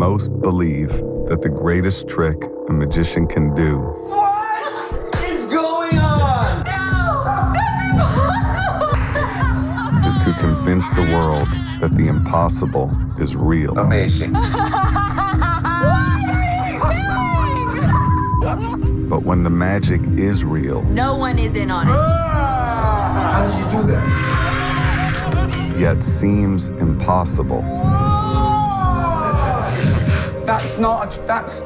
Most believe that the greatest trick a magician can do What is going on? is to convince the world that the impossible is real. Amazing. But when the magic is real, No one is in on it. How did you do that? yet seems impossible,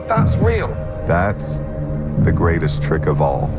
That's real. that's the greatest trick of all.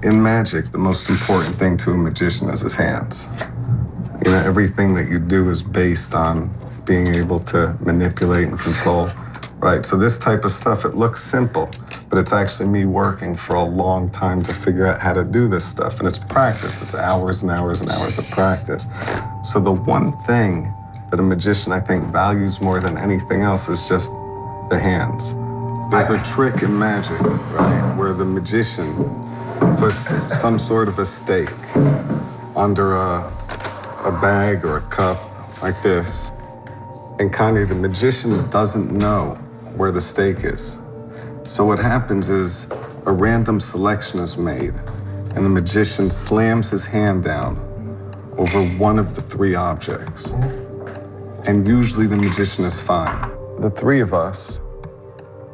In magic, the most important thing to a magician is his hands. You know, everything that you do is based on being able to manipulate and control, right? So this type of stuff, it looks simple, but it's actually me working for a long time to figure out how to do this stuff. And it's practice. It's hours and hours and hours of practice. So the one thing that a magician, I think, values more than anything else is just the hands. There's a trick in magic, right, where the magician puts some sort of a stake under a bag or a cup like this. And kind of the magician doesn't know where the stake is. So what happens is a random selection is made and the magician slams his hand down over one of the three objects. And usually the magician is fine. The three of us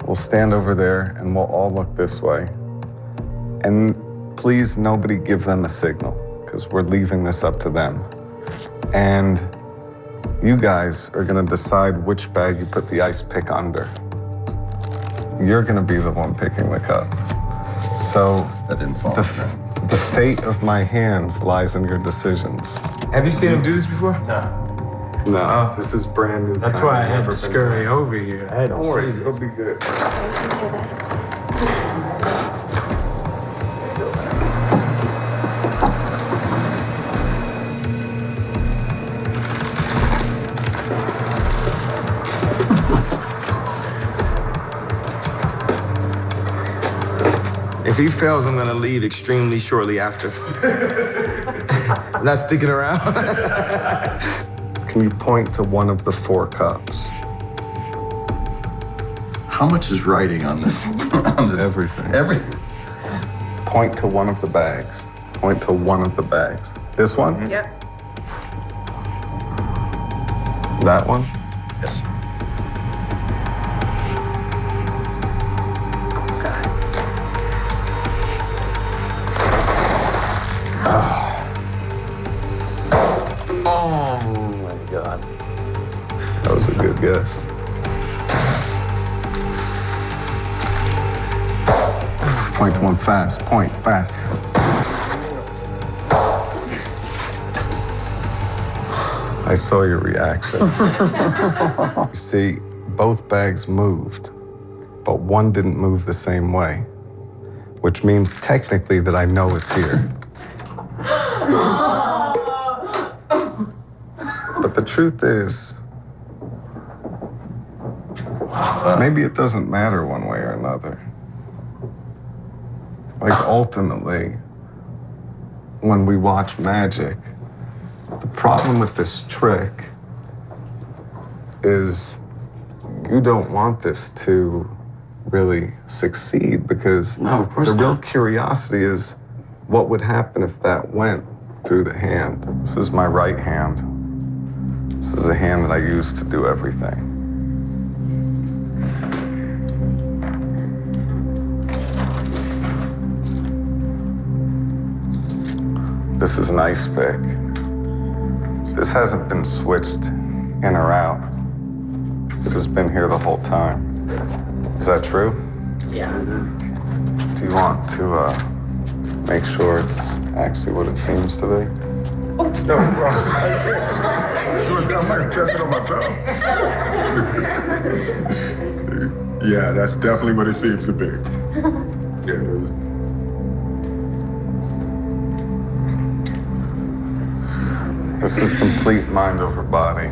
will stand over there and we'll all look this way. And please, nobody give them a signal, because we're leaving this up to them. And you guys are gonna decide which bag you put the ice pick under. You're gonna be the one picking the cup. So That didn't fall. the fate of my hands lies in your decisions. Have you seen him do this before? No, this is brand new. That's why I had to scurry over here. I had to Don't worry, see it'll this. be good. If he fails, I'm gonna leave extremely shortly after. I'm not sticking around. Can you point to one of the four cups? How much is writing on this? Everything. Everything. Point to one of the bags. Point to one of the bags. This one? Yep. That one? Yes. Oh my God. That was a good guess. Point to one fast. Point fast. I saw your reaction. You see, both bags moved, but one didn't move the same way, which means technically that I know it's here. But the truth is, maybe it doesn't matter one way or another. Like ultimately, when we watch magic, the problem with this trick is you don't want this to really succeed, because No, of course the real not. curiosity is what would happen if that went through the hand. This is my right hand. This is a hand that I use to do everything. This is an ice pick. This hasn't been switched in or out. This has been here the whole time. Is that true? Yeah. Do you want to make sure it's actually what it seems to be? No, bro. I might test it on myself. Yeah, that's definitely what it seems to be. Yeah, it is. This is complete mind over body.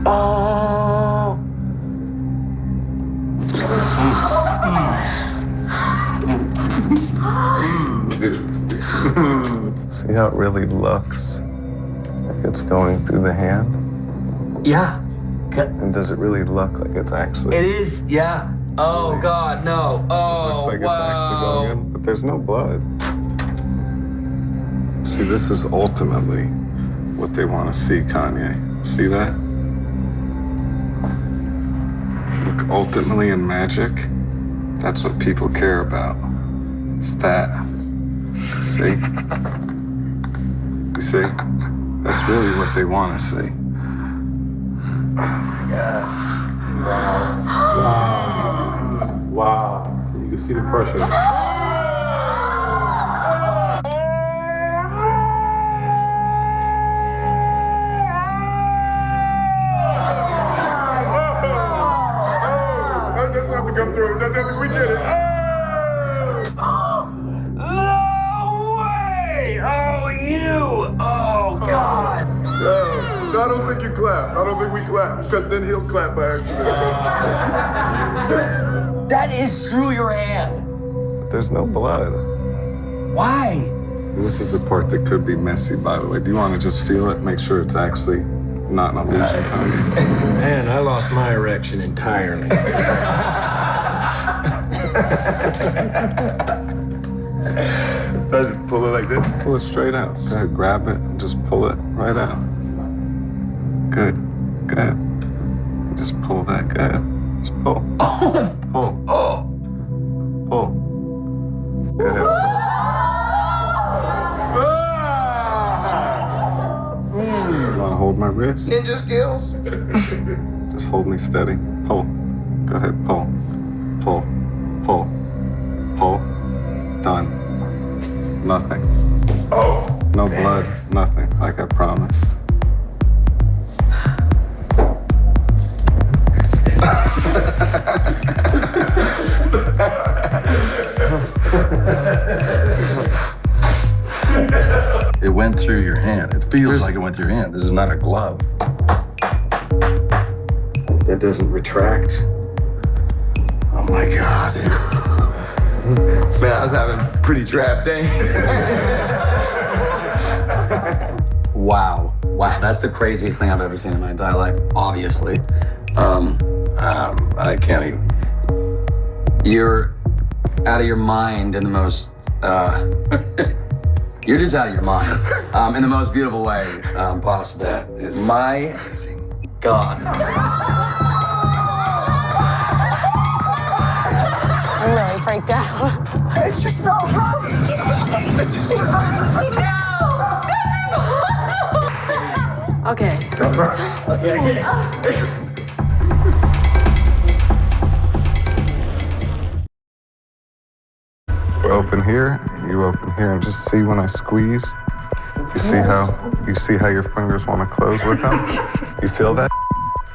Oh. See how it really looks like it's going through the hand? Yeah. And does it really look like it's actually? It is, yeah. Oh, God, no. Oh, Looks like it's actually going in, but there's no blood. See, this is ultimately what they want to see, Kanye. See that? Look, ultimately in magic, that's what people care about. It's that. See? You see? That's really what they want to see. Wow. You can see the pressure. That doesn't have to come through. It doesn't have to. We get it. No way! Oh, you! Oh, God! No, I don't think you clap. I don't think we clap, because then he'll clap by accident. That is through your hand. But there's no blood. Why? This is the part that could be messy, by the way. Do you want to just feel it? Make sure it's actually not an illusion, Kanye. Man, I lost my erection entirely. Does it pull it like this? Pull it straight out. Go ahead, grab it and just pull it right out. Good. Good. Just pull that. Good. Just pull. Pull. Pull. Go ahead. You want to hold my wrist? Ninja skills? Just hold me steady. Pull. Go ahead. Pull. Pull. Pull. Pull. Done. Nothing. No blood. Nothing. Like I promised. It went through your hand. It feels like it went through your hand. This is not a glove. That doesn't retract. Oh my God. Man, I was having a pretty trap day. Wow. Wow, that's the craziest thing I've ever seen in my entire life, obviously. I can't even. You're out of your mind in the most, you're just out of your mind, in the most beautiful way possible. That is My amazing. God. I'm really freaked out. It's just not right. Okay. Open here, you open here, and just see when I squeeze. You see how your fingers want to close with them? You feel that?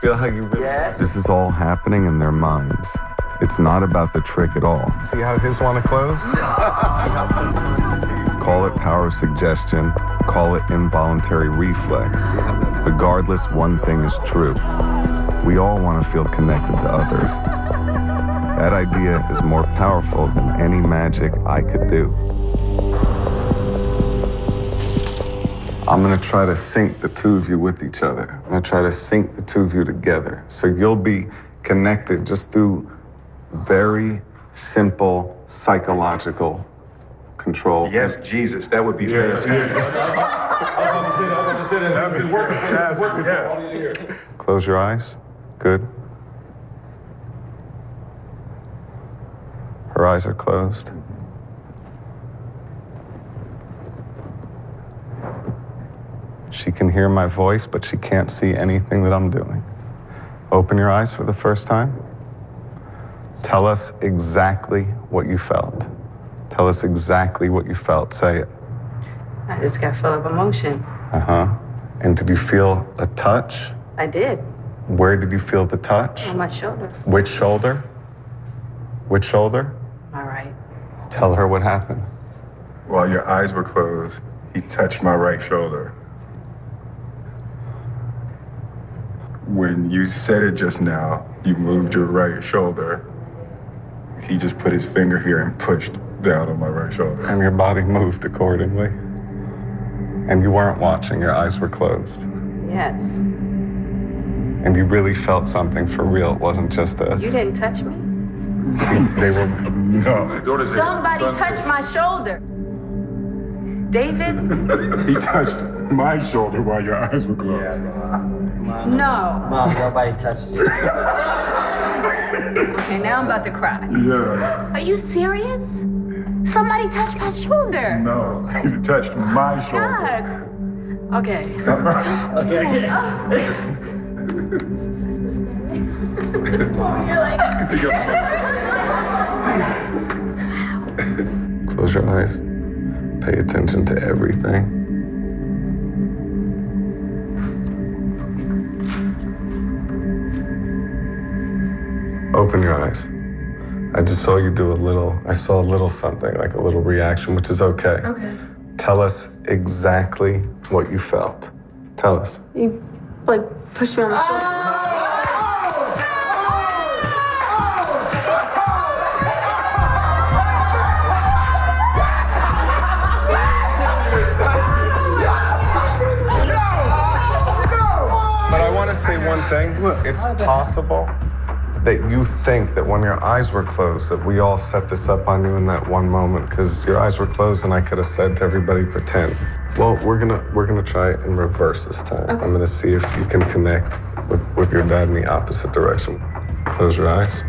Feel how you really? Yes. This is all happening in their minds. It's not about the trick at all. See how his want to close? Call it power of suggestion. Call it involuntary reflex. Regardless, one thing is true. We all want to feel connected to others. That idea is more powerful than any magic I could do. I'm gonna try to sync the two of you with each other. I'm gonna try to sync the two of you together. So you'll be connected just through very simple psychological control. Yes, Jesus, that would be fantastic. That'd be fantastic, yes. Close your eyes. Good. Her eyes are closed. She can hear my voice, but she can't see anything that I'm doing. Open your eyes for the first time. Tell us exactly what you felt. Tell us exactly what you felt. Say it. I just got full of emotion. Uh-huh. And did you feel a touch? I did. Where did you feel the touch? On my shoulder. Which shoulder? Which shoulder? All right. Tell her what happened. While your eyes were closed, he touched my right shoulder. When you said it just now, you moved your right shoulder. He just put his finger here and pushed down on my right shoulder. And your body moved accordingly. And you weren't watching, your eyes were closed. Yes. And you really felt something for real. It wasn't just a... You didn't touch me? They were... No. Somebody touched my shoulder. David? He touched my shoulder while your eyes were closed. No. Mom, nobody touched you. Okay, now I'm about to cry. Yeah. Are you serious? Somebody touched my shoulder. No, he touched my shoulder. God. Okay. You're like... Close your eyes. Pay attention to everything. Open your eyes. I just saw you do I saw a little something, like a little reaction, which is okay. Okay. Tell us exactly what you felt. Tell us. You, like, pushed me on my shoulder. But I want to say one thing. It's possible that you think that when your eyes were closed, that we all set this up on you in that one moment, because your eyes were closed and I could have said to everybody, pretend. Well, we're gonna try it in reverse this time. Okay. I'm gonna see if you can connect with your dad in the opposite direction. Close your eyes.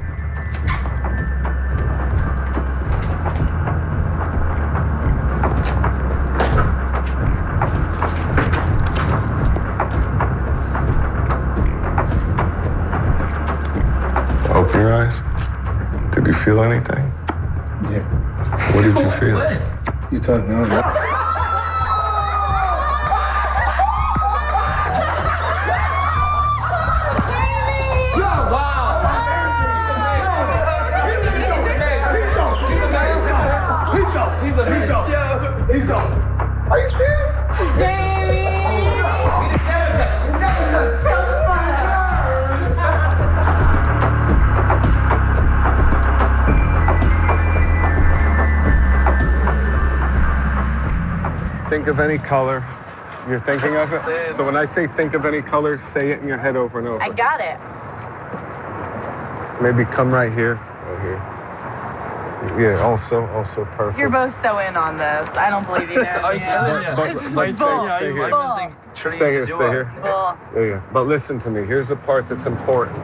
Open your eyes. Did you feel anything? Yeah. What did you feel? You touched me. He's dope. Are you serious? Jamie! Think of any color. You're thinking of it? So when I say think of any color, say it in your head over and over. I got it. Maybe come right here. Right here. Yeah, also perfect. You're both so in on this. I don't believe you. Stay here. Stay here. Bull. Yeah. But listen to me. Here's the part that's important.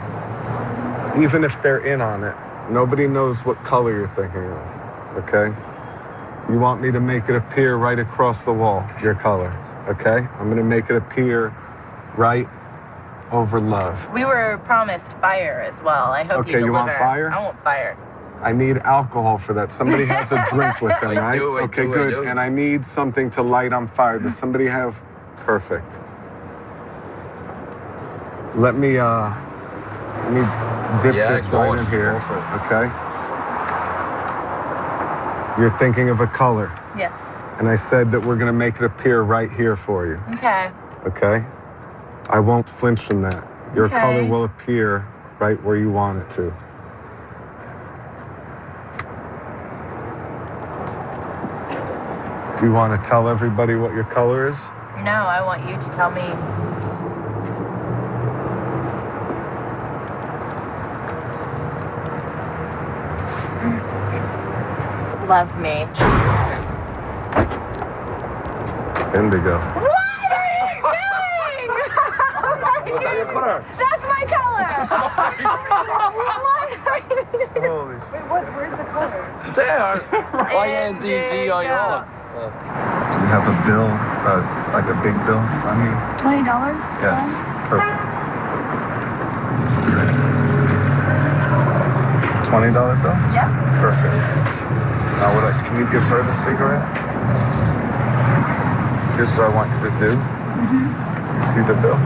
Even if they're in on it, nobody knows what color you're thinking of, okay? You want me to make it appear right across the wall, your color, okay? I'm gonna make it appear right over love. We were promised fire as well. I hope Okay, you want deliver. fire? I want fire. I need alcohol for that. Somebody has a drink with them, right? Okay, good. And I need something to light on fire. Does somebody have? Perfect. Let me dip this right in here, okay? You're thinking of a color. Yes. And I said that we're gonna make it appear right here for you, Okay. okay? I won't flinch from that. Your Okay. color will appear right where you want it to. Do you want to tell everybody what your color is? No, I want you to tell me. love me. Indigo. What are you doing? What's that your color? That's my color. Holy. Where's the color? There. INDGIO. Do you have a bill, like a big bill on you? $20? Yes. Perfect. $20 bill? Yes. Perfect. Now, can you give her the cigarette? Here's what I want you to do. You see the bill?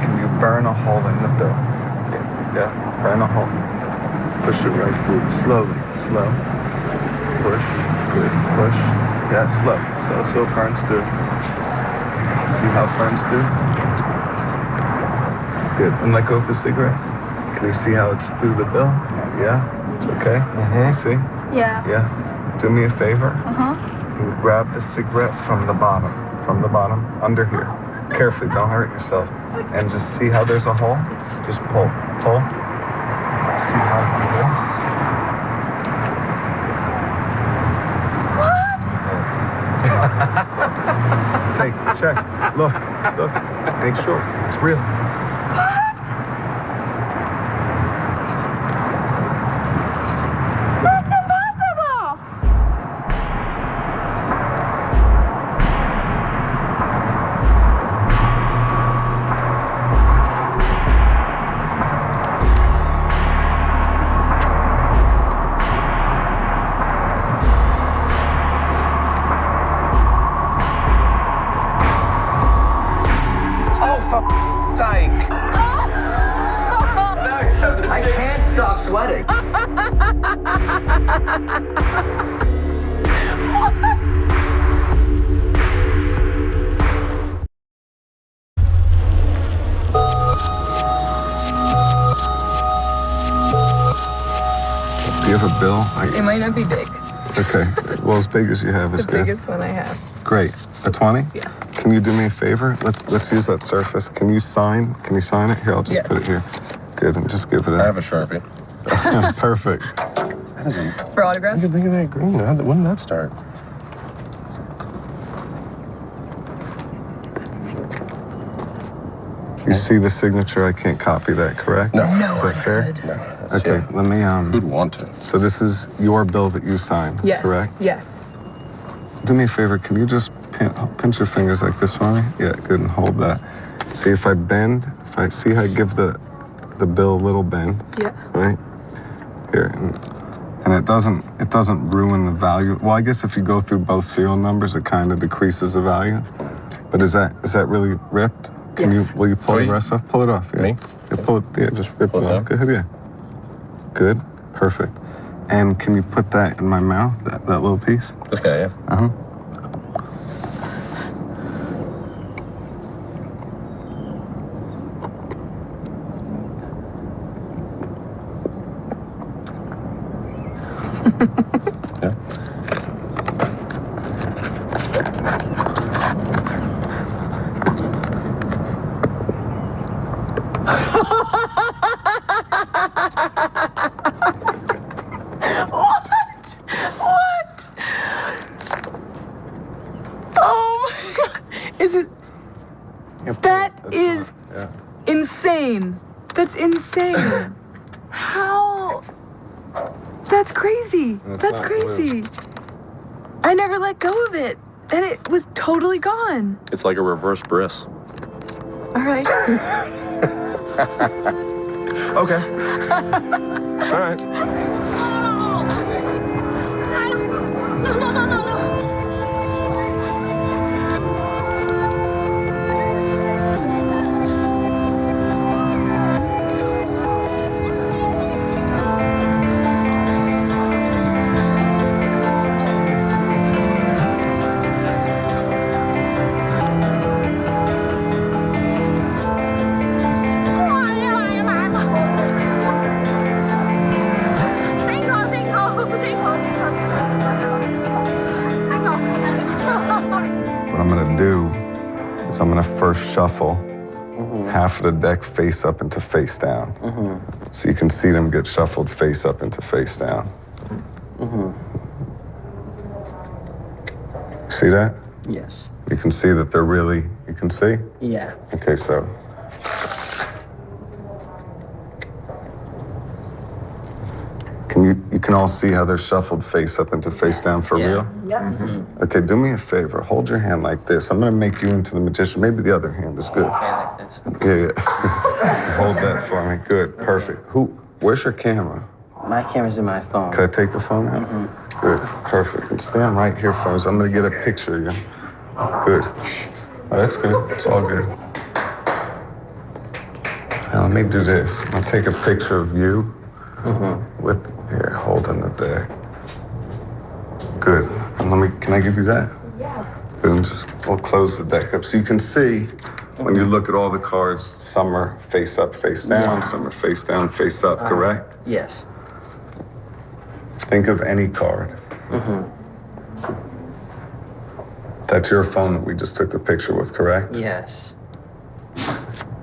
Can you burn a hole in the bill? Yeah, burn a hole. Push it right through. Slowly, slow. Push, good, push. Yeah, slow. So it burns through. See how it burns through? Good. And let go of the cigarette. Can you see how it's through the bill? Yeah? It's okay? See? Yeah. Yeah. Do me a favor. You grab the cigarette from the bottom, under here. Carefully, don't hurt yourself. And just see how there's a hole? Just pull. See how it looks? What? Take, check, look, make sure it's real. What? That's impossible! I can't stop sweating. Do you have a bill? It might not be big. Okay, well, as big as you have is The good. biggest one I have. Great. A 20? Yeah. Can you do me a favor? Let's use that surface. Can you sign it? Here, I'll just Yes. put it here. Good, and just give it I a... have a Sharpie. Perfect. That isn't... For autographs? Look at that green. When did that start? You see the signature, I can't copy that, correct? No. Is that fair? No. Okay, let me, Who'd want to? so this is your bill that you signed, Yes. correct? Yes. Do me a favor, can you just pinch your fingers like this for me? Yeah, good, and hold that. See if I bend, see how I give the bill a little bend, Yeah. right? Here, and it doesn't ruin the value. Well, I guess if you go through both serial numbers, it kind of decreases the value. But is that really ripped? Yes. Will you pull Oh, the you- rest off? Pull it off, yeah. Me? Yeah, pull it, yeah, just rip Pull it it off. down? Good, yeah. Good, perfect. And can you put that in my mouth, that little piece? This guy, yeah. Uh-huh. Yeah. What? Oh my god. Is it Yeah, pull That it. That's is- fine. Yeah. insane? That's insane. How? That's crazy. And it's That's not crazy. I never let go of it. And it was totally gone. It's like a reverse bris. All right. Okay. All right. No. What I'm gonna do is I'm gonna first shuffle half of the deck face up into face down. So you can see them get shuffled face up into face down. See that? Yes. You can see that they're really, you can see? Yeah. Okay, so. You can all see how they're shuffled face up into face down for real? Yep. Okay, do me a favor. Hold your hand like this. I'm gonna make you into the magician. Maybe the other hand is good. Okay, like this. Yeah. Hold that for me. Good, perfect. Where's your camera? My camera's in my phone. Can I take the phone out? Good, perfect. And stand right here for us. I'm gonna get a picture of you. Good. Oh, that's good. It's all good. Now let me do this. I'll take a picture of you with here, holding the deck. Good. And can I give you that? Yeah. Good. And we'll close the deck up so you can see when you look at all the cards. Some are face up, face down. Some are face down, face up. Correct? Yes. Think of any card. That's your phone that we just took the picture with, correct? Yes.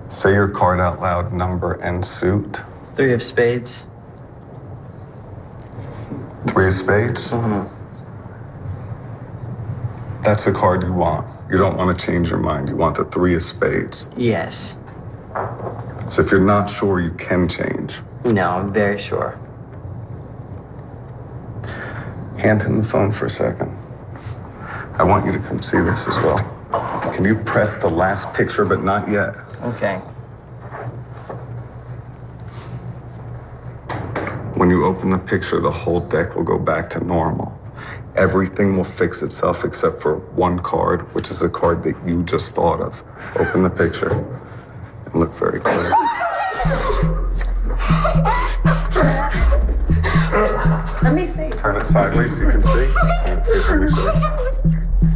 Say your card out loud, number and suit. 3 of spades. 3 of spades? That's the card you want. You don't want to change your mind. You want the 3 of spades. Yes. So if you're not sure, you can change. No, I'm very sure. Hand him the phone for a second. I want you to come see this as well. Can you press the last picture, but not yet? Okay. When you open the picture, the whole deck will go back to normal. Everything will fix itself except for one card, which is a card that you just thought of. Open the picture and look very clear. Let me see. Turn it sideways so you can see. Turn it here, let me see.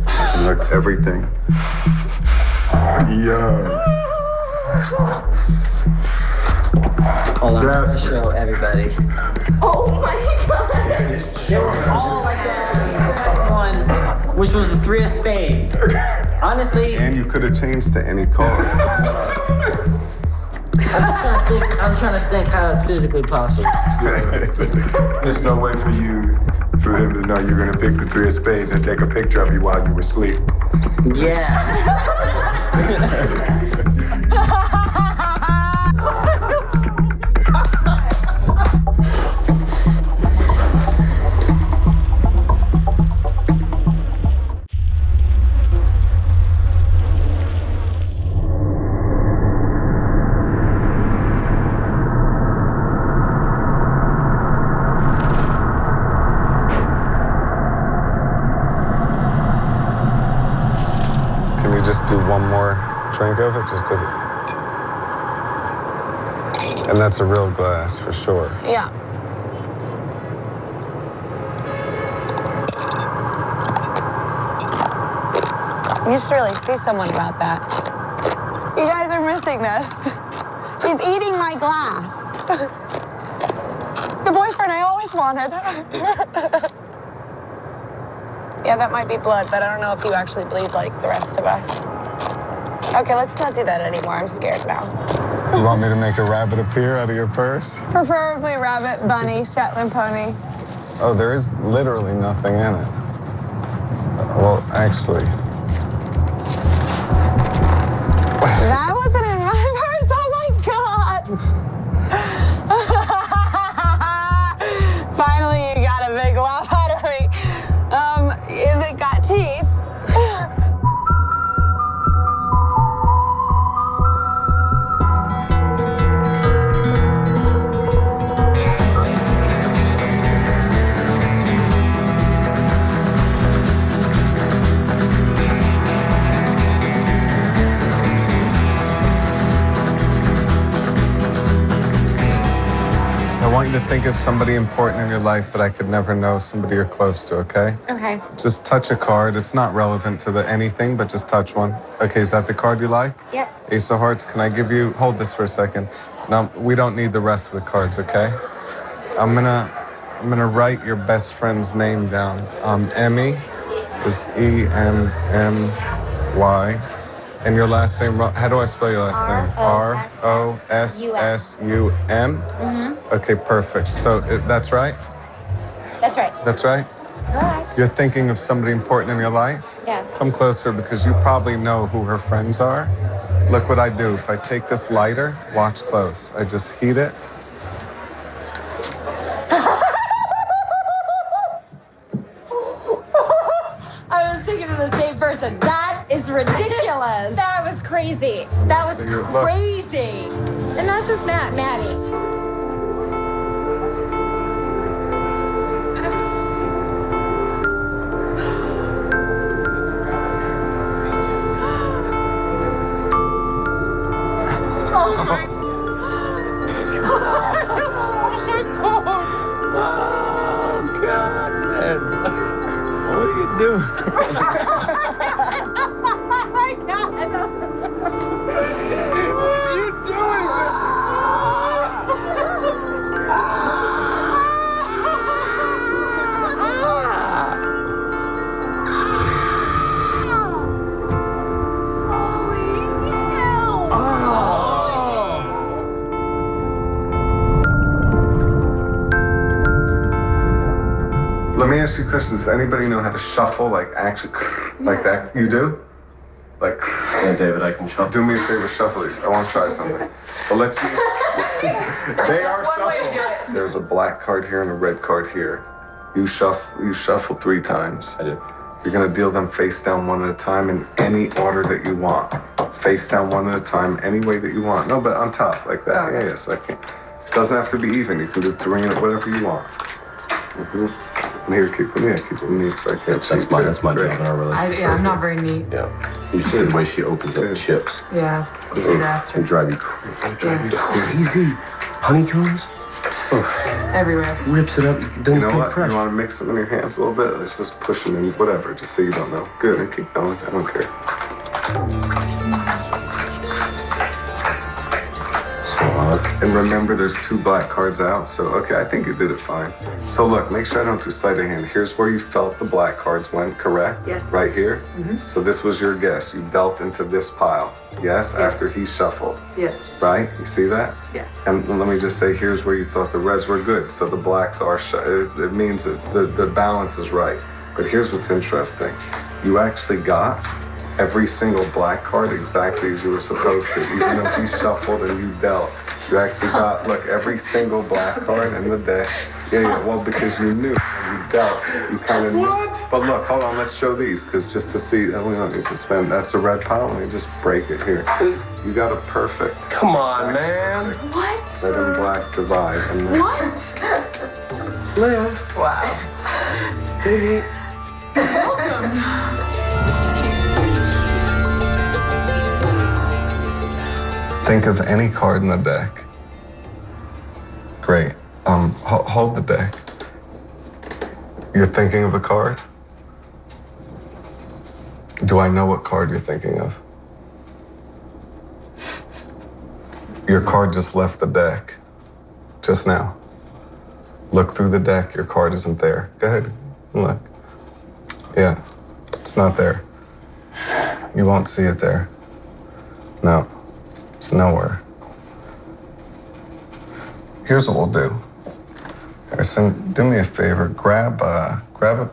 And look, everything. Yeah. Hold on, That's to show everybody. Oh my god. They were all like that. Except one, which was the 3 of spades. Honestly, And you could have changed to any card. I'm trying to think how it's physically possible. There's no way for him to know you're gonna pick the 3 of spades and take a picture of you while you were asleep. Yeah. Can you just do one more drink of it? And that's a real glass for sure. Yeah. You should really see someone about that. You guys are missing this. He's eating my glass. The boyfriend I always wanted. Yeah, that might be blood, but I don't know if you actually bleed like the rest of us. Okay, let's not do that anymore. I'm scared now. You want me to make a rabbit appear out of your purse? Preferably rabbit, bunny, Shetland pony. Oh, there is literally nothing in it. Well, actually. That wasn't in my purse. Oh my god! Finally, you got a big laugh out of me. Is it got teeth? I want you to think of somebody important in your life that I could never know, somebody you're close to, okay? Okay. Just touch a card. It's not relevant to the anything, but just touch one. Okay, is that the card you like? Yep. Ace of Hearts, can I give you, hold this for a second. No, we don't need the rest of the cards, okay? I'm gonna write your best friend's name down. Emmy is E-M-M-Y. And your last name, how do I spell your last name? R-O-S-S-U-M? Mm-hmm. Okay, perfect. So that's right? That's right. That's right? That's correct. You're thinking of somebody important in your life? Yeah. Come closer because you probably know who her friends are. Look what I do. If I take this lighter, watch close. I just heat it. I was thinking of the same person. That is ridiculous. That was crazy. That was So look. crazy. And not just Maddie. Oh my Oh, God, man. What are you doing? What are you doing? Let me ask you a question. Does anybody know how to shuffle, like actually, like that? You do? Like, Yeah, David, I can shuffle. do me a favor, shuffle these. I want to try something. But let's use. They are shuffled. There's a black card here and a red card here. You shuffle 3 times. I do. You're gonna deal them face down one at a time in any order that you want. Face down one at a time, any way that you want. No, but on top, like that. Yeah, yes, I can. Doesn't have to be even. You can do 3 in it, whatever you want. And here, keep them neat so I can't cheat. That's my Great. job in our relationship. I'm not very neat. Yeah. You see the way she opens up chips. Yeah, it's a disaster. It drive you crazy. Honeycombs? Everywhere. Rips it up. Doesn't You know stay what? fresh. You want to mix them in your hands a little bit? Let's just push them in, whatever, just so you don't know. Good, and keep going. I don't care. And remember, there's 2 black cards out, so okay, I think you did it fine. So look, make sure I don't do sleight of hand. Here's where you felt the black cards went, correct? Yes. Right here? So this was your guess. You dealt into this pile, yes? After he shuffled, Yes. right? You see that? Yes. And let me just say, here's where you thought the reds were good. So the blacks are, it means it's the balance is right. But here's what's interesting. You actually got every single black card exactly as you were supposed to, even though he shuffled and you dealt. You actually got, look, every single black card in the deck. Yeah, well, because you knew, you dealt, you kind of knew. What? But look, hold on, let's show these, because just to see, we don't need to spend, that's the red pile, let me just break it here. You got a perfect. Come on, man. What? Red and black divide. And then, What? Liv. Wow. Baby. think of any card in the deck. Great. Hold the deck. You're thinking of a card? Do I know what card you're thinking of? Your card just left the deck just now. Look through the deck, your card isn't there. Go ahead, look. Yeah, it's not there. You won't see it there. No, it's nowhere. Here's what we'll do. Harrison, do me a favor, grab a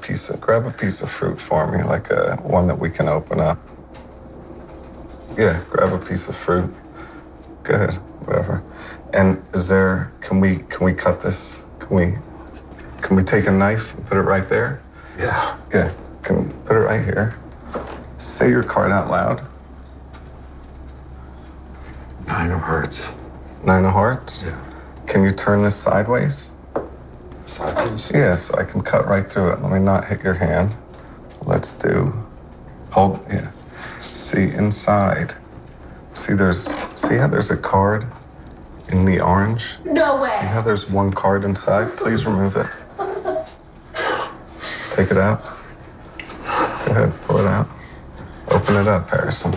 piece of fruit for me, like one that we can open up. Yeah, grab a piece of fruit. Go ahead, whatever. And can we cut this? Can we take a knife and put it right there? Yeah. Yeah, can put it right here. Say your card out loud. 9 of hearts. 9 of hearts? Yeah. Can you turn this sideways? Sideways? Yeah, so I can cut right through it. Let me not hit your hand. Let's hold, yeah. See, inside. See how there's a card in the orange? No way. See how there's one card inside? Please remove it. Take it out. Go ahead, pull it out. Open it up, Harrison.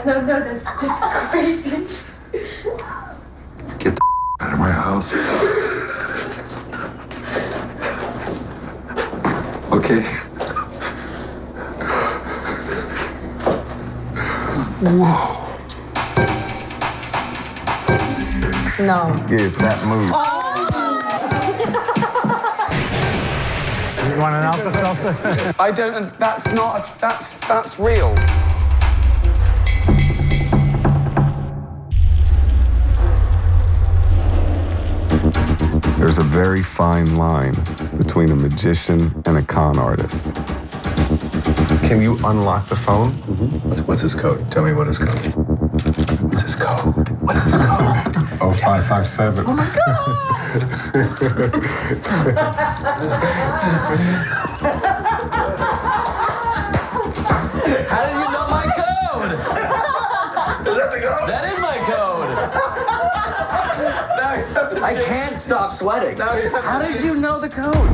No, that's just crazy. Get the out of my house. Okay. Whoa. No. Yeah, it's that move. You want an Alka-Seltzer? I don't. That's not. That's real. There's a very fine line between a magician and a con artist. Can you unlock the phone? What's his code? Tell me what his code is. What's his code? What's his code? 0557. Oh my How did you know my code? Is that the code? That is my code. I can't stop sweating. How did you know the code?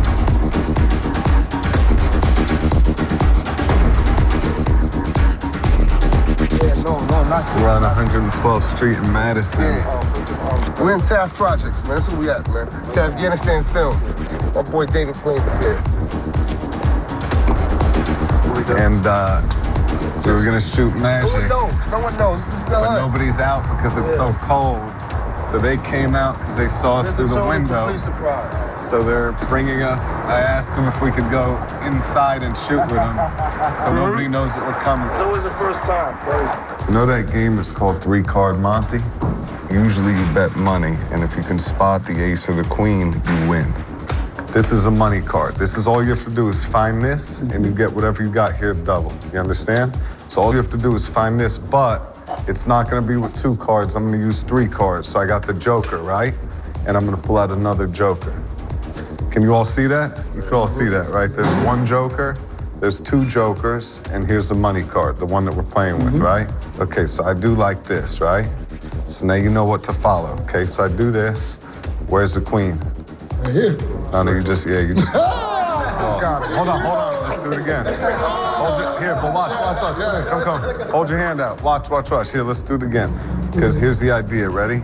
We're on 112th Street in Madison. We're in Taft Projects, man. That's where we at, man. It's Afghanistan Films. My boy David Blaine is here. And we were gonna shoot magic. No one knows. This is the But hood. nobody's out because it's so cold. So they came out because they saw us through the window. Complete surprise. So they're bringing us. I asked them if we could go inside and shoot with them, so nobody knows that we're coming. It's always the first time, bro. You know that game is called 3-Card Monte? Usually you bet money, and if you can spot the ace or the queen, you win. This is a money card. This is all you have to do is find this, and you get whatever you got here double. You understand? So all you have to do is find this, but it's not gonna be with 2 cards. I'm gonna use 3 cards. So I got the joker, right? And I'm gonna pull out another joker. Can you all see that? You can all see that, right? There's 1 joker, there's 2 jokers, and here's the money card, the one that we're playing with, right? Okay, so I do like this, right? So now you know what to follow, okay? So I do this. Where's the queen? Right here. No, you just. Got it. Hold on. Let's do it again. Here, but watch. Come. Hold your hand out. Watch. Here, let's do it again. Because here's the idea. Ready?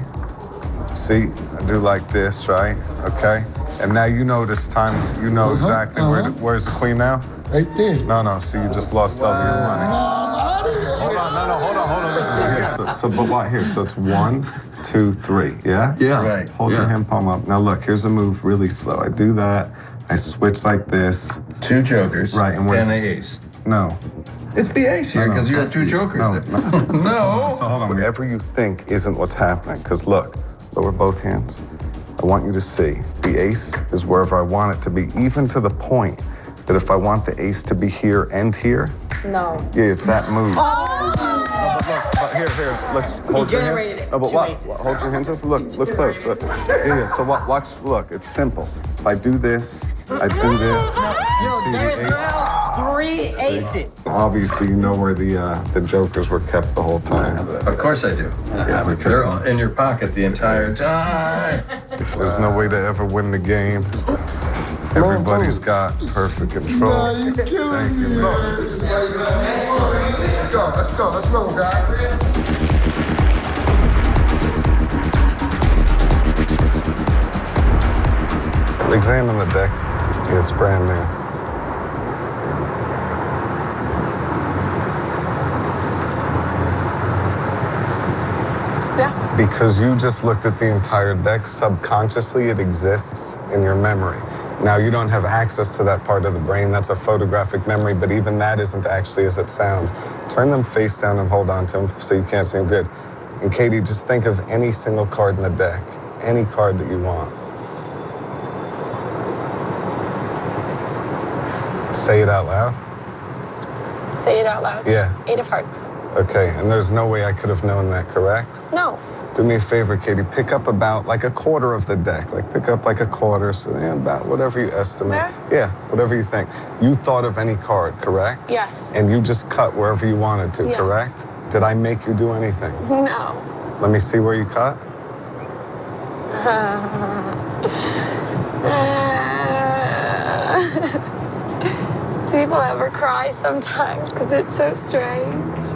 See, I do like this, right? Okay. And now you know this time. You know exactly where's the queen now? Right there. No. See, you just lost double your money. Hold on. Let's do it again. So, but what here? So it's 1, 2, 3. Yeah. Yeah. Right. Hold your hand palm up. Now look, here's a move really slow. I do that. I switch like this. 2 jokers. Right, and the ace. No. It's the ace here because you have 2 jokers. No. No. So hold on. Whatever you think isn't what's happening. Because look, lower both hands. I want you to see the ace is wherever I want it to be, even to the point that if I want the ace to be here and here. No. Yeah, it's that move. Oh. But here, let's hold your hands. No, but what? Hold your hands up. Look close. Yeah. So watch. Look, it's simple. If I do this, I do this. Yo, there's now 3 aces. Obviously, you know where the jokers were kept the whole time. Of course I do. Yeah, They're all in your pocket the entire time. There's no way to ever win the game. Everybody's got perfect control. You're killing me, man. Let's go, guys. Examine the deck. Yeah, it's brand new. Yeah. Because you just looked at the entire deck, subconsciously it exists in your memory. Now, you don't have access to that part of the brain. That's a photographic memory, but even that isn't actually as it sounds. Turn them face down and hold on to them so you can't see them good. And Katie, just think of any single card in the deck, any card that you want. Say it out loud. Say it out loud. Yeah. 8 of hearts. Okay, and there's no way I could have known that, correct? No. Do me a favor, Katie, pick up about like a quarter of the deck. Like pick up like a quarter, so yeah, about whatever you estimate. There? Yeah, whatever you think. You thought of any card, correct? Yes. And you just cut wherever you wanted to, Yes. correct? Did I make you do anything? No. Let me see where you cut. Do people ever cry sometimes? Because it's so strange.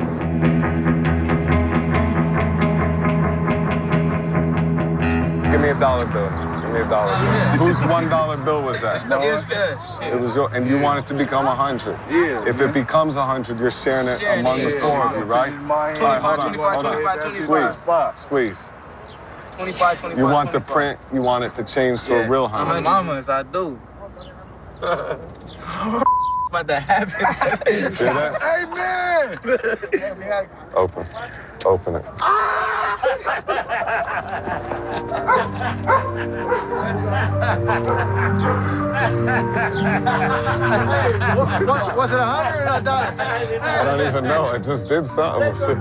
Give me a $1 bill. Give me a $1 bill. Whose $1 bill was that? It was your, and you want it to become 100. Yeah. If it becomes 100, you're sharing it among the 4 of you, right? All right, hold on. Squeeze. 25, 25. You want the print, you want it to change to a real My 100. mama's, I do. About to happen. Hear that? Hey, man! Open. Open it. What, was it 100 or a dollar? I don't even know. I just did something. We'll see.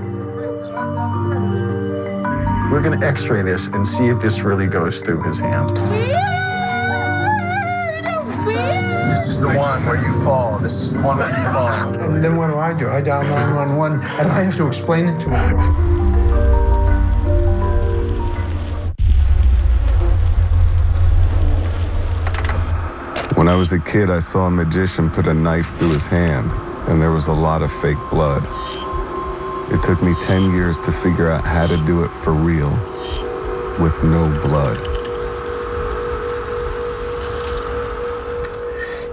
We're going to x-ray this and see if this really goes through his hand. This is the one where you fall. This is the one where you fall. And then what do? I dial 911 and I have to explain it to him. When I was a kid, I saw a magician put a knife through his hand, and there was a lot of fake blood. It took me 10 years to figure out how to do it for real, with no blood.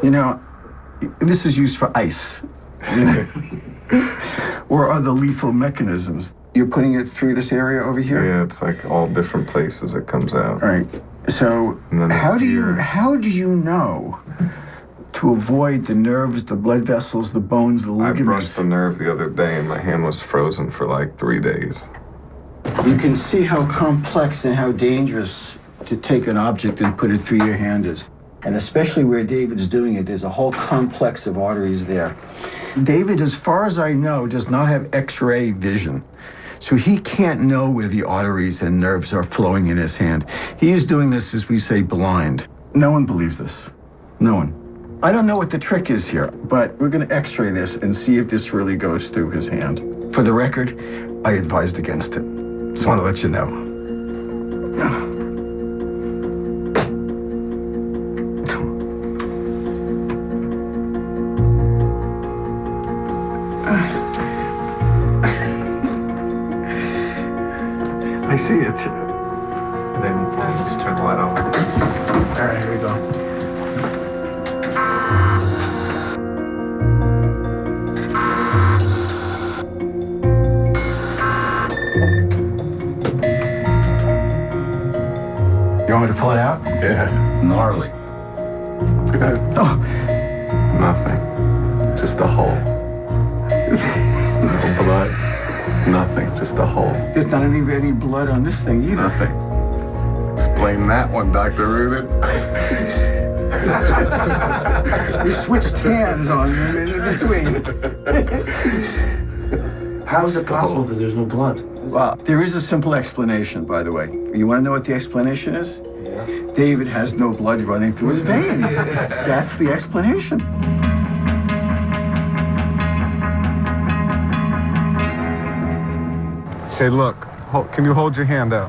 You know, this is used for ice, you know, or other lethal mechanisms. You're putting it through this area over here? Yeah, it's like all different places it comes out. All right. So how do you know to avoid the nerves, the blood vessels, the bones, the ligaments? I brushed the nerve the other day and my hand was frozen for like 3 days. You can see how complex and how dangerous to take an object and put it through your hand is. And especially where David's doing it, there's a whole complex of arteries there. David, as far as I know, does not have X-ray vision. So he can't know where the arteries and nerves are flowing in his hand. He is doing this, as we say, blind. No one believes this. No one. I don't know what the trick is here, but we're going to x-ray this and see if this really goes through his hand. For the record, I advised against it. Just want to let you know. I see it. And then just turn the light off. All right, here we go. You want me to pull it out? Yeah, gnarly. Oh. Nothing. Just a hole. No blood. Nothing. Just a hole. There's not any blood on this thing either. Nothing. Explain that one, Dr. Rubin. You switched hands on them in between. How is it possible that there's no blood? Well, there is a simple explanation, by the way. You want to know what the explanation is? Yeah. David has no blood running through his veins. That's the explanation. Okay, look. Can you hold your hand out?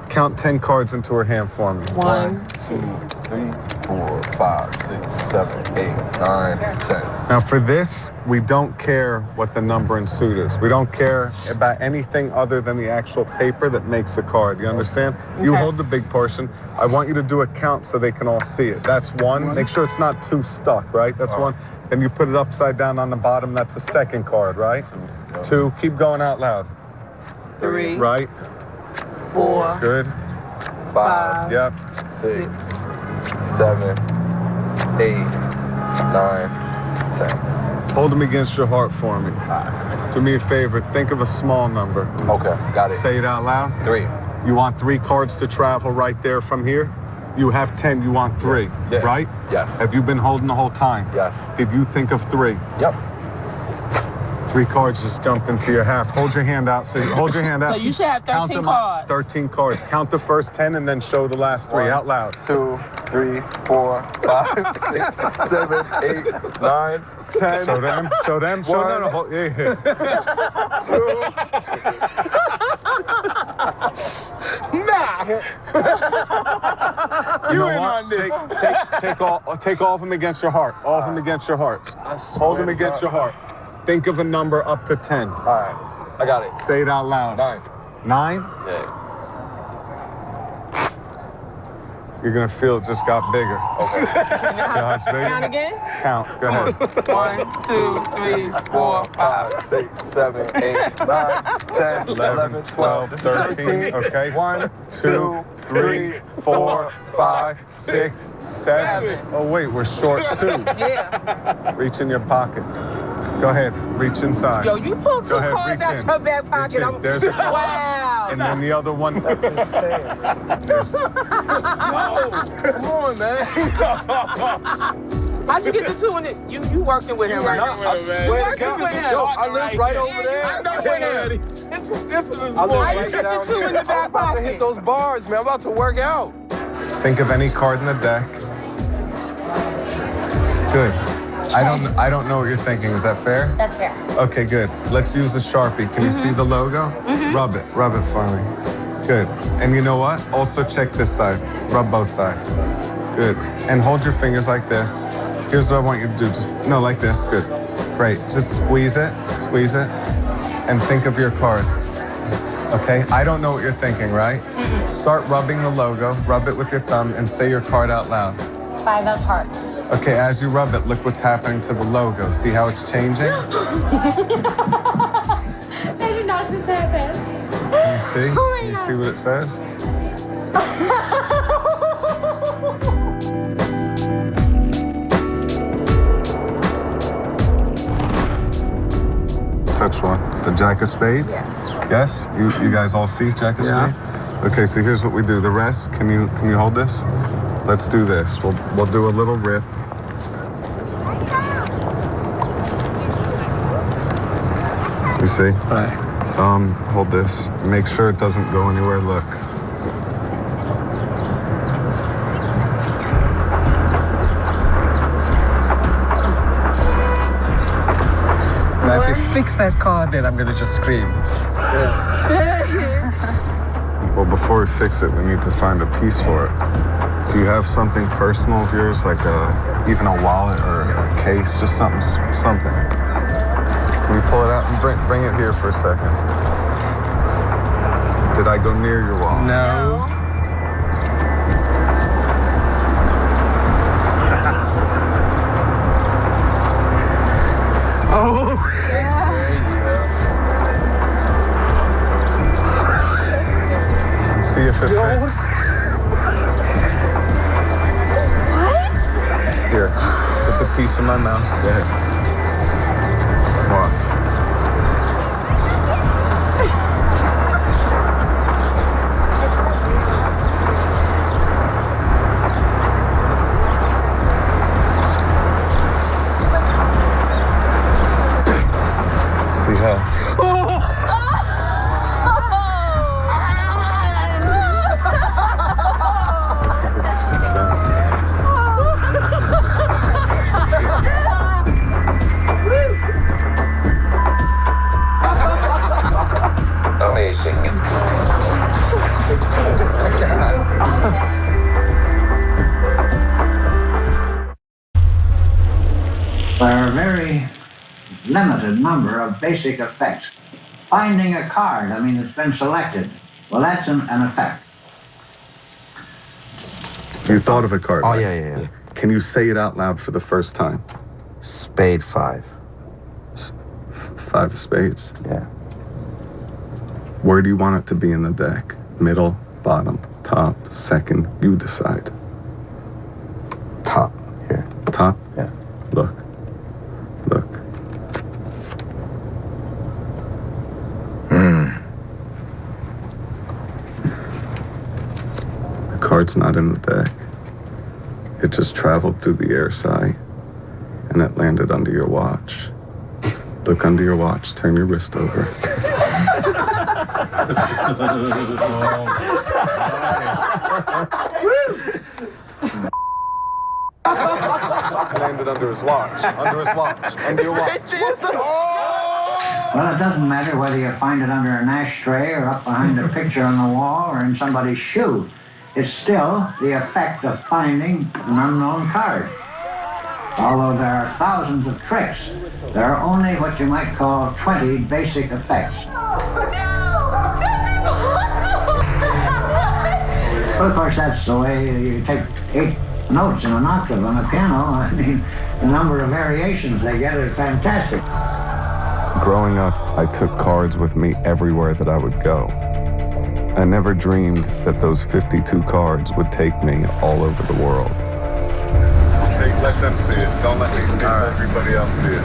Count 10 cards into her hand for me. 1, 2, 3, 4, 5, 6, 7, 8, 9, 10. Now for this, we don't care what the number and suit is. We don't care about anything other than the actual paper that makes a card. You understand? Okay. You hold the big portion. I want you to do a count so they can all see it. That's one. Make sure it's not too stuck, right? That's one. Then you put it upside down on the bottom. That's the second card, right? 2. Keep going out loud. 3. Right. 4. Good. 5. Yep. 6, 7, 8, 9, 10. Hold them against your heart for me. Do me a favor. Think of a small number. Okay, got it. Say it out loud. 3. You want 3 cards to travel right there from here? You have 10, you want 3, right? Yes. Have you been holding the whole time? Yes. Did you think of 3? Yep. 3 cards just jumped into your half. Hold your hand out. So hold your hand out. So you should have 13 cards. 13 cards. Count the first 10 and then show the last 3 out loud. 2, 3, 4, 5, 6, 7, 8, 9, 10. Show them. Show them. Show them. Yeah. 2. Nah. You ain't on this. Take all of them against your heart. All of them against your heart. Hold them against your heart. Think of a number up to 10. All right, I got it. Say it out loud. 9. 9? Yeah. You're gonna feel it just got bigger. Okay. You know how it's bigger? Count again? Count. Go ahead. 1, 2, 3, 4, 5, 6, 7, 8, 9, 10, 11, 12, 13. Okay. 1, 2, 3, 4, 5, 6, 7. Oh wait, we're short too. Yeah. Reach in your pocket. Go ahead. Reach inside. Yo, you pulled Go two ahead, cards reach out in. your back pocket. Reach in. There's a card. Wow. And then the other one. That's insane. No, come on, man. How'd you get the two in it? You working with him right now? I swear to God. I live right over there. I know where. This is his boy. How you get the two in the back pocket? I'm about to hit those bars, man. I'm about to work out. Think of any card in the deck. Good. I don't know what you're thinking. Is that fair? That's fair. Okay, good. Let's use a Sharpie. Can you see the logo? Rub it for me. Good. And you know what? Also check this side. Rub both sides. Good. And hold your fingers like this. Here's what I want you to do. Just, no, like this. Good. Great. Just squeeze it, and think of your card. Okay? I don't know what you're thinking, right? Start rubbing the logo, rub it with your thumb, and say your card out loud. 5 of hearts. Okay, as you rub it, look what's happening to the logo. See how it's changing? That did not just happen. Can you see? Can you see what it says? Touch one. The Jack of Spades? Yes. Yes? You guys all see Jack of Spades? Okay, so here's what we do. The rest, can you hold this? Let's do this. We'll do a little rip. You see? Right. Hold this. Make sure it doesn't go anywhere. Look. Now, if you fix that card, then I'm gonna just scream. Well, before we fix it, we need to find a piece for it. Do you have something personal of yours, like even a wallet or a case, just something? Can you pull it out and bring it here for a second? Did I go near your wallet? No. Oh. See if it fits. Here, put the piece in my mouth. Go ahead. Watch. See how? There are a very limited number of basic effects. Finding a card, I mean, it's been selected. Well, that's an effect. You thought of a card? Oh, right? yeah. Can you say it out loud for the first time? Spade 5. 5 of spades? Yeah. Where do you want it to be in the deck? Middle, bottom, top, second? You decide. Top. Here. Top? Yeah. Look. The card's not in the deck. It just traveled through the air sigh, and it landed under your watch. Look under your watch. Turn your wrist over. Landed under his watch. Under his watch. Under your watch. Well, it doesn't matter whether you find it under an ashtray or up behind a picture on the wall or in somebody's shoe. It's still the effect of finding an unknown card. Although there are thousands of tricks, there are only what you might call 20 basic effects. Well, of course, that's the way you take 8 notes in an octave on a piano. I mean, the number of variations they get are fantastic. Growing up, I took cards with me everywhere that I would go. I never dreamed that those 52 cards would take me all over the world. Let them see it. Don't let me see it. Let everybody else see it.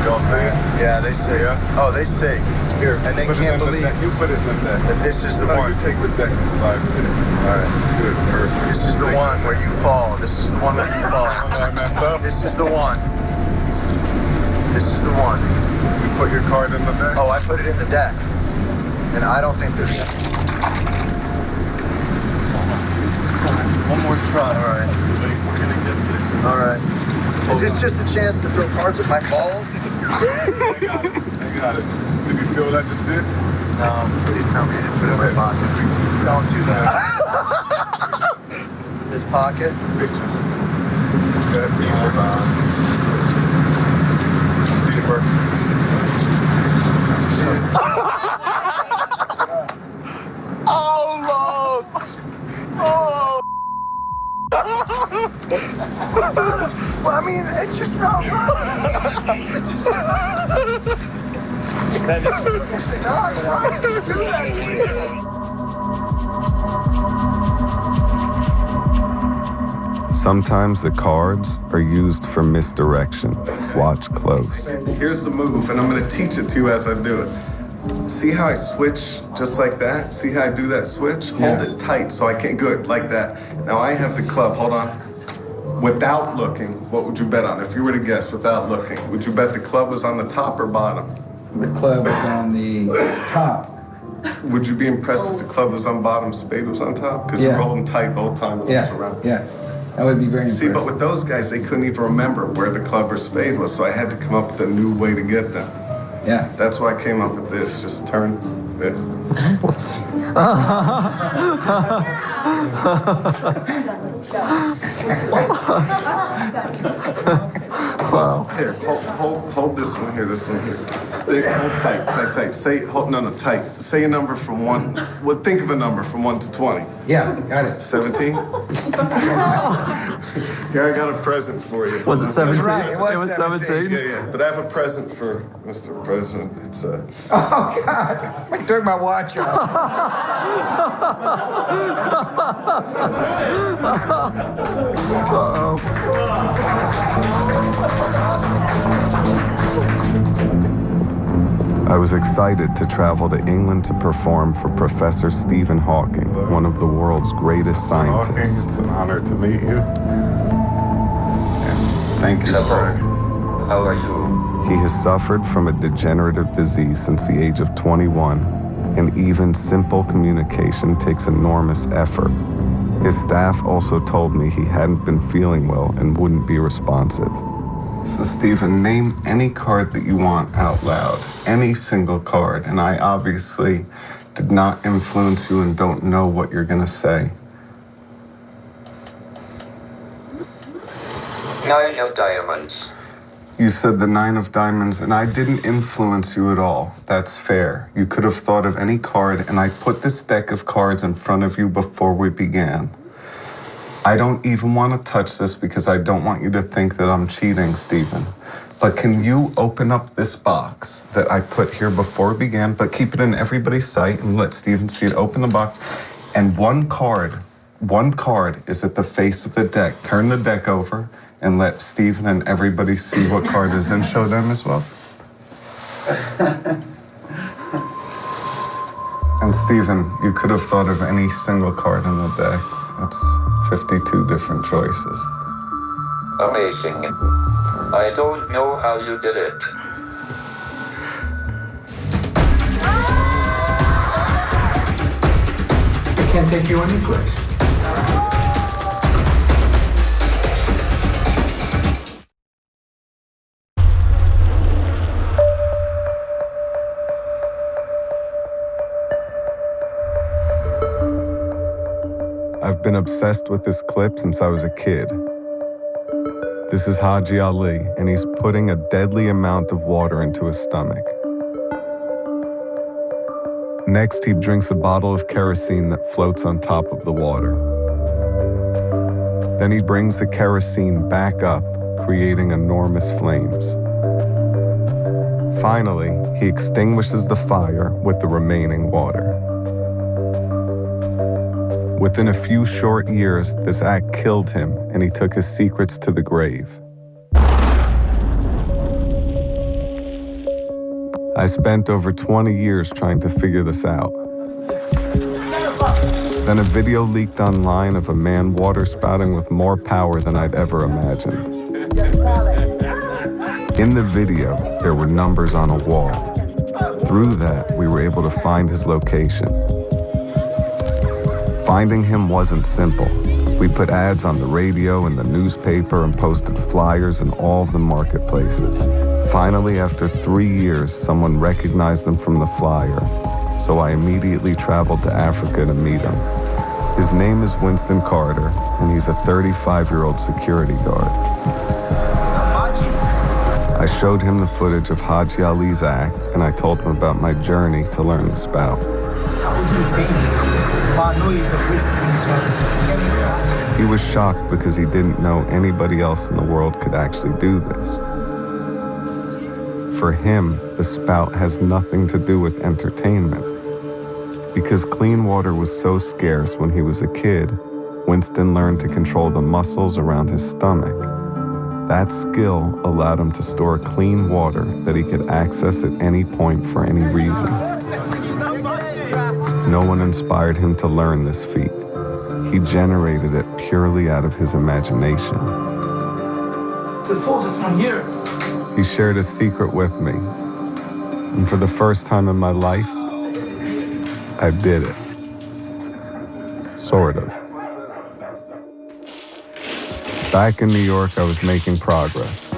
Y'all see it? Yeah, they see. Yeah? Oh, they see. Here, and they put it can't in the believe deck. You put it in the deck. that this is the No, one. you take the deck and slide with it. All right. Good, perfect. This is the one where you fall. This is the one where you fall. I mess up? This is the one. This is the one. You put your card in the deck? Oh, I put it in the deck. And I don't think there's... One more try. All right. We're gonna get this. All right. Is this just a chance to throw cards at my balls? I got it. Did you feel what I just did? No, please tell me you didn't put it in my pocket. Don't do that. This pocket? Picture. Hold on. See the bird. Oh, Lord! Oh! Well, I mean, it's just not right. This is not right to do that to me. Sometimes the cards are used for misdirection. Watch close. Here's the move, and I'm gonna teach it to you as I do it. See how I switch just like that? See how I do that switch? Hold it tight so I can't, good, like that. Now I have the club, hold on. Without looking, what would you bet on? If you were to guess without looking, would you bet the club was on the top or bottom? The club was on the top. Would you be impressed if the club was on bottom, spade was on top? Because you're holding tight the whole time it moves around. Yeah, that would be very impressive. See, but with those guys, they couldn't even remember where the club or spade was, so I had to come up with a new way to get them. Yeah. That's why I came up with this. Just turn it. Wow. Here, hold this one here, this one here. Hold tight. Say, no, tight. Say a number from 1. Well, think of a number from 1 to 20. Yeah, got it. 17? Here, I got a present for you. Was it 17? Right, it was 17. Yeah. But I have a present for Mr. President. It's a... Oh, God. I took my watch off. Uh-oh. I was excited to travel to England to perform for Professor Stephen Hawking, one of the world's greatest scientists. It's an honor to meet you. Thank you. How are you? He has suffered from a degenerative disease since the age of 21, and even simple communication takes enormous effort. His staff also told me he hadn't been feeling well and wouldn't be responsive. So, Stephen, name any card that you want out loud, any single card, and I obviously did not influence you and don't know what you're gonna say. 9 of diamonds. You said the 9 of diamonds, and I didn't influence you at all. That's fair. You could have thought of any card, and I put this deck of cards in front of you before we began. I don't even want to touch this because I don't want you to think that I'm cheating, Stephen. But can you open up this box that I put here before we began, but keep it in everybody's sight and let Stephen see it? Open the box, and one card is at the face of the deck. Turn the deck over and let Stephen and everybody see what card is in. Show them as well. And Stephen, you could have thought of any single card in the deck. That's 52 different choices. Amazing. I don't know how you did it. I can't take you anyplace. I've been obsessed with this clip since I was a kid. This is Haji Ali, and he's putting a deadly amount of water into his stomach. Next, he drinks a bottle of kerosene that floats on top of the water. Then he brings the kerosene back up, creating enormous flames. Finally, he extinguishes the fire with the remaining water. Within a few short years, this act killed him, and he took his secrets to the grave. I spent over 20 years trying to figure this out. Then a video leaked online of a man water spouting with more power than I'd ever imagined. In the video, there were numbers on a wall. Through that, we were able to find his location. Finding him wasn't simple. We put ads on the radio and the newspaper and posted flyers in all the marketplaces. Finally, after 3 years, someone recognized him from the flyer, so I immediately traveled to Africa to meet him. His name is Winston Carter, and he's a 35-year-old security guard. I showed him the footage of Haji Ali's act, and I told him about my journey to learn the spout. He was shocked because he didn't know anybody else in the world could actually do this. For him, the spout has nothing to do with entertainment. Because clean water was so scarce when he was a kid, Winston learned to control the muscles around his stomach. That skill allowed him to store clean water that he could access at any point for any reason. No one inspired him to learn this feat. He generated it purely out of his imagination. The force is from here. He shared a secret with me, and for the first time in my life, I did it. Sort of. Back in New York, I was making progress.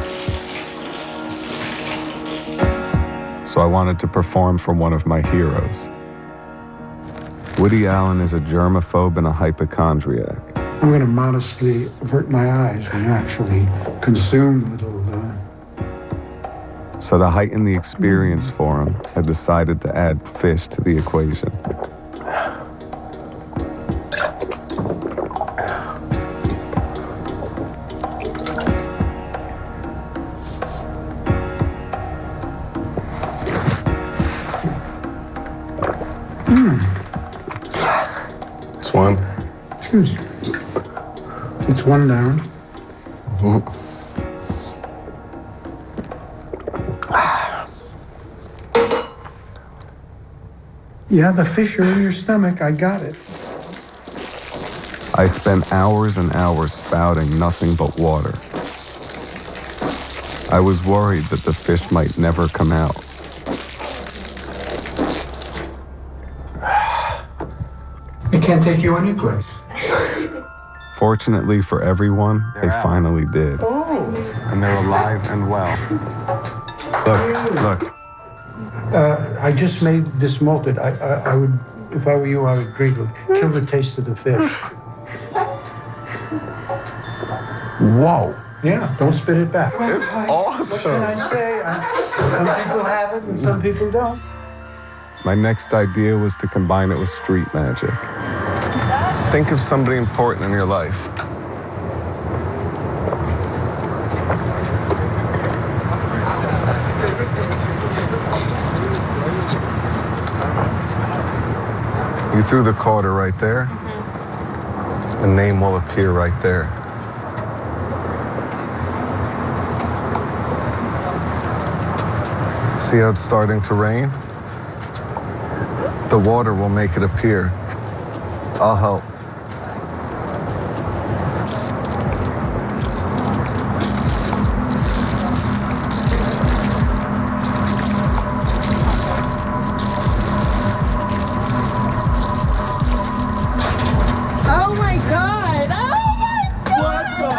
So I wanted to perform for one of my heroes. Woody Allen is a germaphobe and a hypochondriac. I'm going to modestly avert my eyes and actually consume a little. So to heighten the experience for him, I decided to add fish to the equation. It's one. Excuse me. It's one down. Mm-hmm. Yeah, the fish are in your stomach. I got it. I spent hours and hours spouting nothing but water. I was worried that the fish might never come out. It can't take you anyplace. Fortunately for everyone, they finally did. Oh. And they're alive and well. Look. I just made this malted. I would, if I were you, I would drink it. Kill the taste of the fish. Whoa. Yeah, don't spit it back. It's awesome. What can I say? Some people have it and some people don't. My next idea was to combine it with street magic. Think of somebody important in your life. You threw the quarter right there. The name will appear right there. See how it's starting to rain? The water will make it appear. I'll help. Oh my God! Oh my God! What the?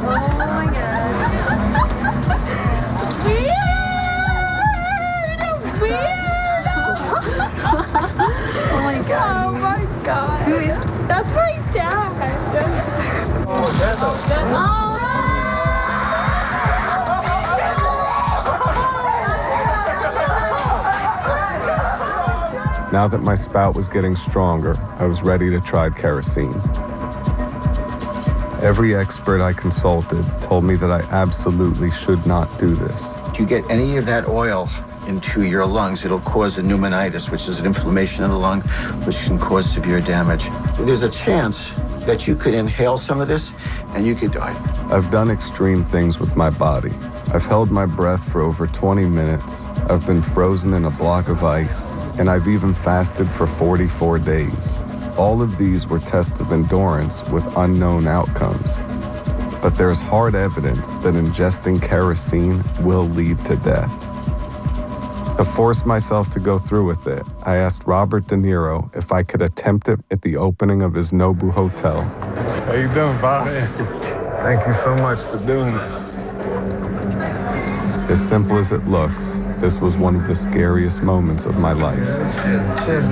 Oh my God! Now that my spout was getting stronger, I was ready to try kerosene. Every expert I consulted told me that I absolutely should not do this. If you get any of that oil into your lungs, it'll cause a pneumonitis, which is an inflammation in the lung, which can cause severe damage. There's a chance that you could inhale some of this and you could die. I've done extreme things with my body. I've held my breath for over 20 minutes. I've been frozen in a block of ice, and I've even fasted for 44 days. All of these were tests of endurance with unknown outcomes. But there's hard evidence that ingesting kerosene will lead to death. To force myself to go through with it, I asked Robert De Niro if I could attempt it at the opening of his Nobu Hotel. How you doing, boss? Thank you so much for doing this. As simple as it looks, this was one of the scariest moments of my life. Cheers.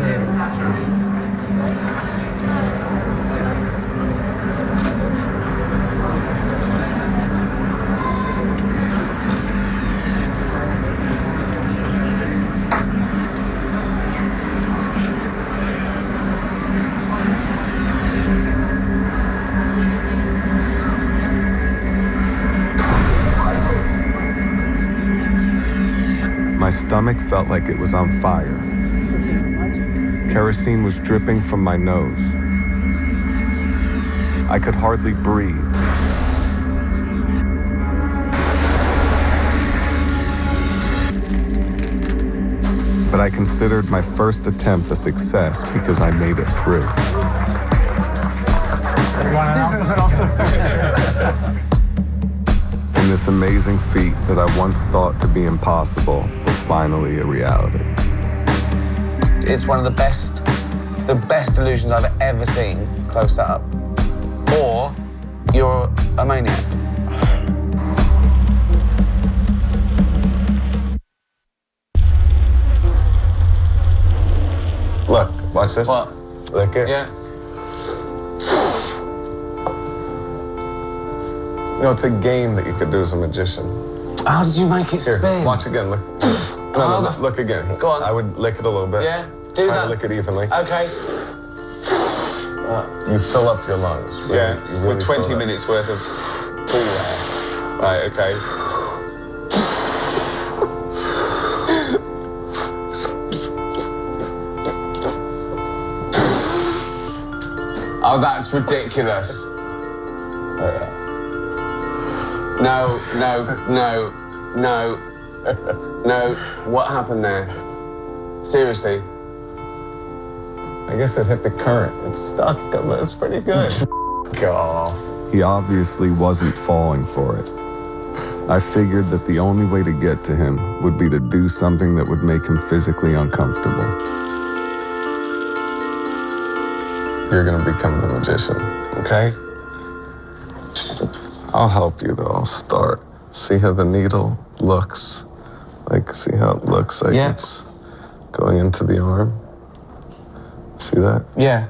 My stomach felt like it was on fire. Kerosene was dripping from my nose. I could hardly breathe. But I considered my first attempt a success because I made it through. And this amazing feat that I once thought to be impossible was finally a reality. It's one of the best illusions I've ever seen close up. Or you're a maniac. Look, watch this. What? Lick it. Yeah. You know, it's a game that you could do as a magician. How did you make it Here, spin? watch again, look. No, look again. Go on. I would lick it a little bit. Yeah? Do Try that. to lick it evenly. Okay. You fill up your lungs. Really, Yeah, you really with 20 fill it. minutes worth of pool air. Right, okay. Oh, that's ridiculous. No. No. What happened there? Seriously. I guess it hit the current. It's stuck. That's pretty good. God. He obviously wasn't falling for it. I figured that the only way to get to him would be to do something that would make him physically uncomfortable. You're gonna become the magician, okay? I'll help you though. I'll start. See how the needle looks. Like, see how it looks like it's going into the arm? See that? Yeah.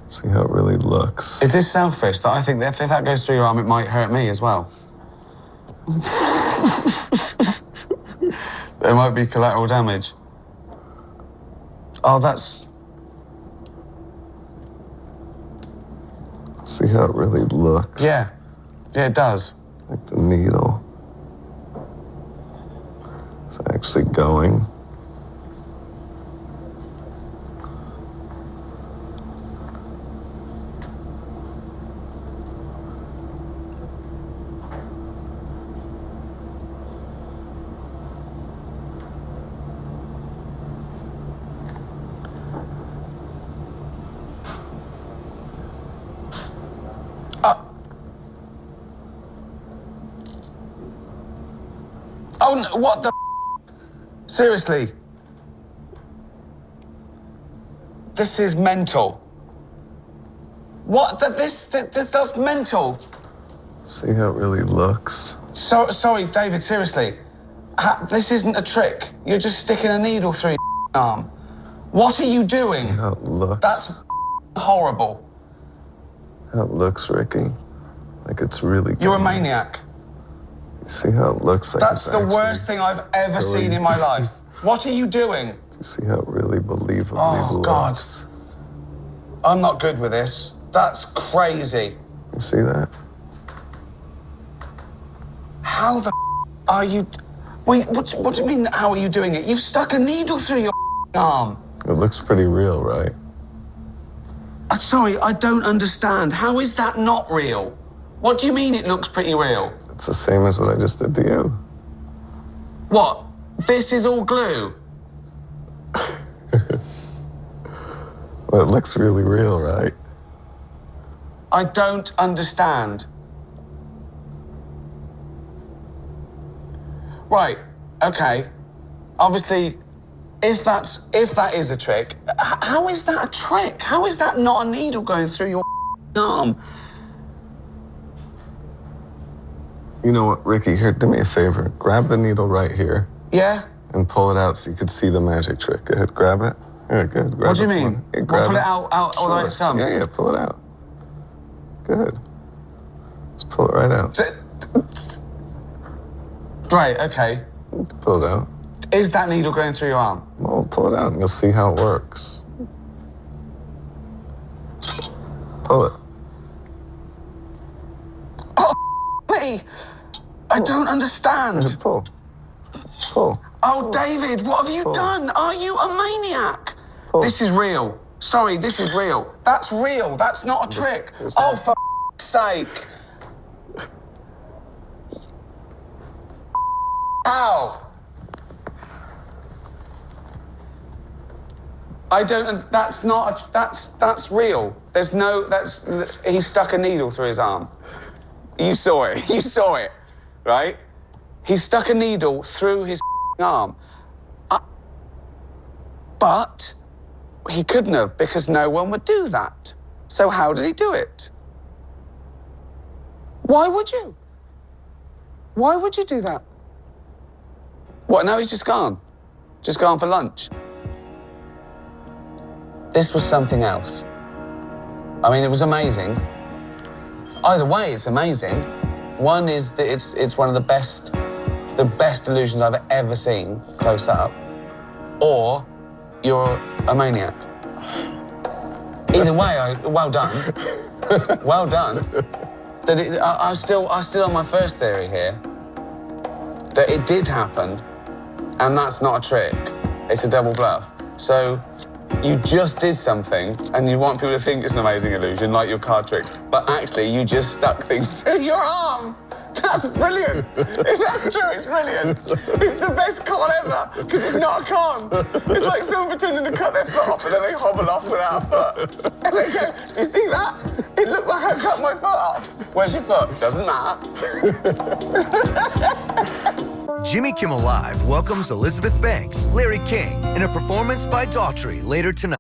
See how it really looks. Is this selfish? That I think that if that goes through your arm, it might hurt me as well. There might be collateral damage. Oh, that's... See how it really looks? Yeah. Yeah, it does. Like the needle. It's actually going. Oh, no, what the... Seriously. This is mental. What? That's mental. See how it really looks? So, sorry, David, seriously. This isn't a trick. You're just sticking a needle through your arm. What are you doing? See how it looks? That's horrible. How it looks, Ricky. Like it's really You're a going. maniac. See how it looks like That's it's the actually worst thing I've ever going. seen in my life. What are you doing? Do you see how really believably Oh, God. looks? I'm not good with this. That's crazy. You see that? How the are you... Wait, what do you mean, how are you doing it? You've stuck a needle through your arm. It looks pretty real, right? Sorry, I don't understand. How is that not real? What do you mean it looks pretty real? It's the same as what I just did to you. What? This is all glue? Well, it looks really real, right? I don't understand. Right, okay. Obviously, if that is a trick, how is that a trick? How is that not a needle going through your arm? You know what, Ricky, here, do me a favor. Grab the needle right here. Yeah? And pull it out so you can see the magic trick. Go ahead, grab it. Yeah, good. Grab What do you it. mean? Yeah, We'll pull it out all the way it's come? Yeah, pull it out. Good. Just pull it right out. Right, okay. Pull it out. Is that needle going through your arm? Well, pull it out and you'll see how it works. Pull it. Oh, me! I don't understand. Pull. Pull. Oh, David, what have you done? Are you a maniac? This is real. Sorry, this is real. That's real. That's not a trick. Oh, for sake. Ow. I don't, that's not, that's real. There's no, he stuck a needle through his arm. You saw it, right? He stuck a needle through his arm. But he couldn't have because no one would do that. So how did he do it? Why would you? Why would you do that? What, now he's just gone? Just gone for lunch? This was something else. I mean, it was amazing. Either way, it's amazing. One is that it's one of the best illusions I've ever seen close up. Or you're a maniac. Either way, well done. Well done. I'm still on my first theory here. That it did happen, and that's not a trick. It's a double bluff. So you just did something, and you want people to think it's an amazing illusion, like your card tricks, but actually you just stuck things through your arm. That's brilliant. If that's true, it's brilliant. It's the best con ever, because it's not a con. It's like someone pretending to cut their foot off, and then they hobble off without a foot. And they go, do you see that? It looked like I cut my foot off. Where's your foot? Doesn't matter. Jimmy Kimmel Live welcomes Elizabeth Banks, Larry King, in a performance by Daughtry later tonight.